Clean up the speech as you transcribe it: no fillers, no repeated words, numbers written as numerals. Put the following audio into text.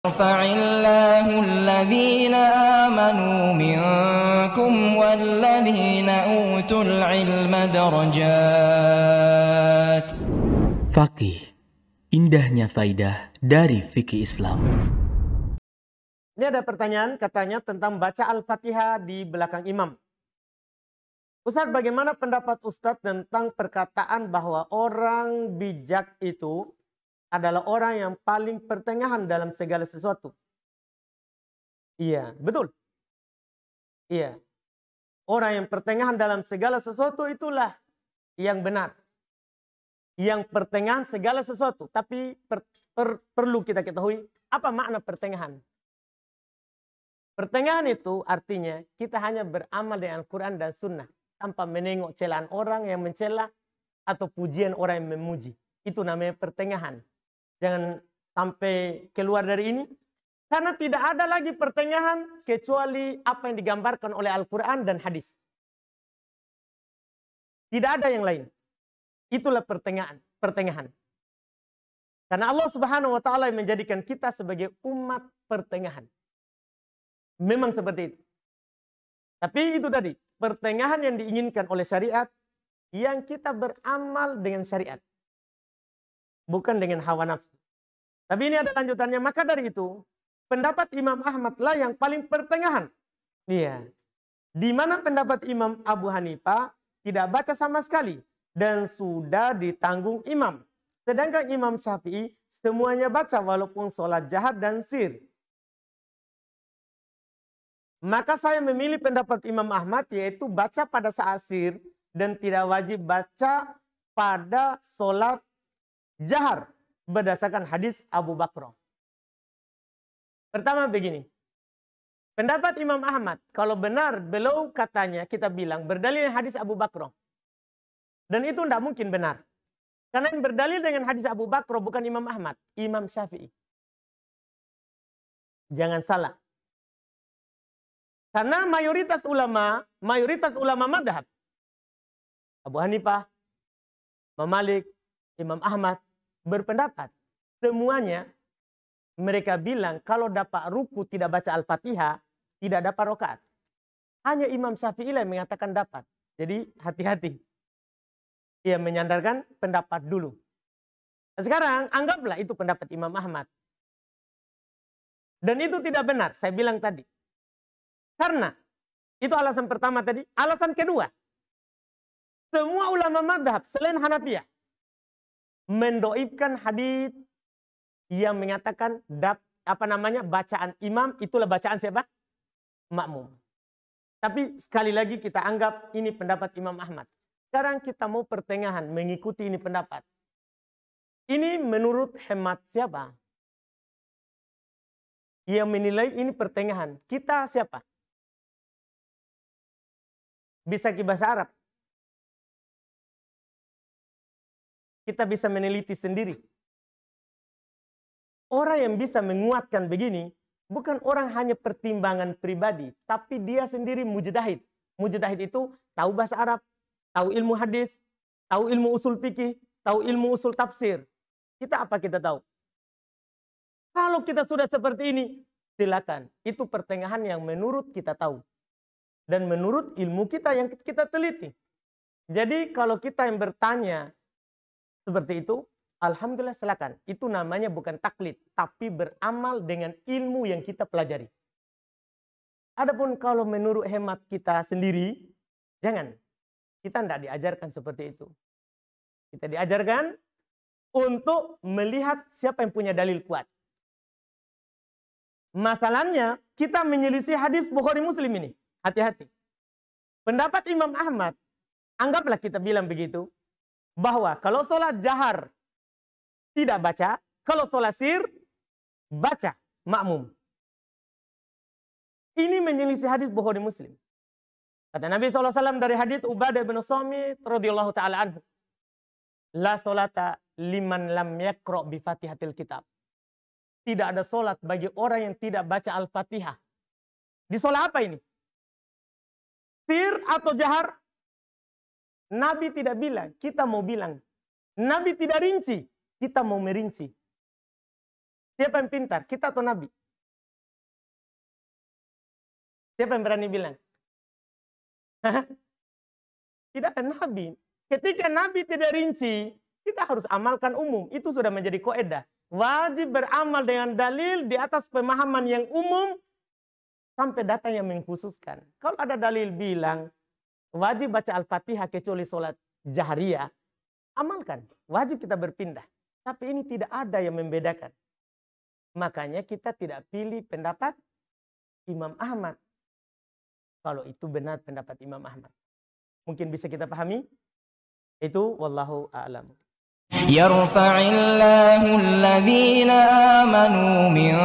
يرفع الله الذين آمنوا منكم والذين أوتوا العلم درجات. Faqih, indahnya faidah dari fikih Islam. Ini ada pertanyaan katanya tentang baca Al-Fatihah di belakang imam. Ustaz, bagaimana pendapat Ustaz tentang perkataan bahwa orang bijak itu adalah orang yang paling pertengahan dalam segala sesuatu? Iya, betul. Iya. Orang yang pertengahan dalam segala sesuatu itulah yang benar. Yang pertengahan segala sesuatu. Tapi perlu kita ketahui apa makna pertengahan. Pertengahan itu artinya kita hanya beramal dengan Quran dan Sunnah tanpa menengok celaan orang yang mencela atau pujian orang yang memuji. Itu namanya pertengahan. Jangan sampai keluar dari ini. Karena tidak ada lagi pertengahan kecuali apa yang digambarkan oleh Al-Quran dan hadis. Tidak ada yang lain. Itulah pertengahan. Karena Allah Subhanahu wa Ta'ala yang menjadikan kita sebagai umat pertengahan. Memang seperti itu. Tapi itu tadi, pertengahan yang diinginkan oleh syariat, yang kita beramal dengan syariat. Bukan dengan hawa nafsu. Tapi ini ada lanjutannya. Maka dari itu, pendapat Imam Ahmad lah yang paling pertengahan. Iya. Di mana pendapat Imam Abu Hanifah tidak baca sama sekali. Dan sudah ditanggung imam. Sedangkan Imam Syafi'i semuanya baca walaupun sholat jahat dan sir. Maka saya memilih pendapat Imam Ahmad yaitu baca pada saat sir dan tidak wajib baca pada sholat jahar berdasarkan hadis Abu Bakr. Pertama begini. Pendapat Imam Ahmad, kalau benar beliau katanya kita bilang berdalil hadis Abu Bakr. Dan itu tidak mungkin benar. Karena yang berdalil dengan hadis Abu Bakr bukan Imam Ahmad, Imam Syafi'i. Jangan salah. Karena mayoritas ulama madhab, Abu Hanifah, Imam Malik, Imam Ahmad, berpendapat. Semuanya mereka bilang kalau dapat ruku tidak baca Al-Fatihah, tidak dapat rakaat. Hanya Imam Syafi'i yang mengatakan dapat. Jadi hati-hati. Ia menyandarkan pendapat dulu. Sekarang anggaplah itu pendapat Imam Ahmad. Dan itu tidak benar, saya bilang tadi. Karena itu alasan pertama tadi. Alasan kedua, semua ulama madhab selain Hanafiyah mendoibkan hadis yang mengatakan bacaan imam itulah bacaan siapa? Makmum. Tapi sekali lagi kita anggap ini pendapat Imam Ahmad. Sekarang kita mau pertengahan mengikuti ini pendapat. Ini menurut hemat siapa? Yang menilai ini pertengahan. Kita siapa? Bisa ke bahasa Arab. Kita bisa meneliti sendiri. Orang yang bisa menguatkan begini, bukan orang hanya pertimbangan pribadi, tapi dia sendiri mujtahid. Mujtahid itu tahu bahasa Arab, tahu ilmu hadis, tahu ilmu usul fikih, tahu ilmu usul tafsir. Kita apa kita tahu? Kalau kita sudah seperti ini, silakan. Itu pertengahan yang menurut kita tahu. Dan menurut ilmu kita yang kita teliti. Jadi kalau kita yang bertanya seperti itu, alhamdulillah silakan. Itu namanya bukan taklid, tapi beramal dengan ilmu yang kita pelajari. Adapun kalau menurut hemat kita sendiri, jangan. Kita tidak diajarkan seperti itu. Kita diajarkan untuk melihat siapa yang punya dalil kuat. Masalahnya, kita menyelisih hadis Bukhari Muslim ini. Hati-hati. Pendapat Imam Ahmad, anggaplah kita bilang begitu, bahwa kalau sholat jahar tidak baca, kalau sholat sir, baca makmum. Ini menyelisih hadis Bukhari Muslim. Kata Nabi SAW dari hadis Ubadah bin Samit radhiyallahu ta'ala anhu. La solata liman lam yakro bi fatihatil kitab. Tidak ada solat bagi orang yang tidak baca Al-Fatihah. Di solat apa ini? Sir atau jahar? Nabi tidak bilang, kita mau bilang. Nabi tidak rinci, kita mau merinci. Siapa yang pintar? Kita atau Nabi? Siapa yang berani bilang? Tidak ada Nabi. Ketika Nabi tidak rinci, kita harus amalkan umum. Itu sudah menjadi kaidah. Wajib beramal dengan dalil di atas pemahaman yang umum sampai data yang mengkhususkan. Kalau ada dalil bilang wajib baca Al-Fatihah kecuali sholat jahriyah, amalkan. Wajib kita berpindah. Tapi ini tidak ada yang membedakan. Makanya kita tidak pilih pendapat Imam Ahmad. Kalau itu benar pendapat Imam Ahmad. Mungkin bisa kita pahami? Itu wallahu a'lam. Yarfa'illahu alladhina amanu min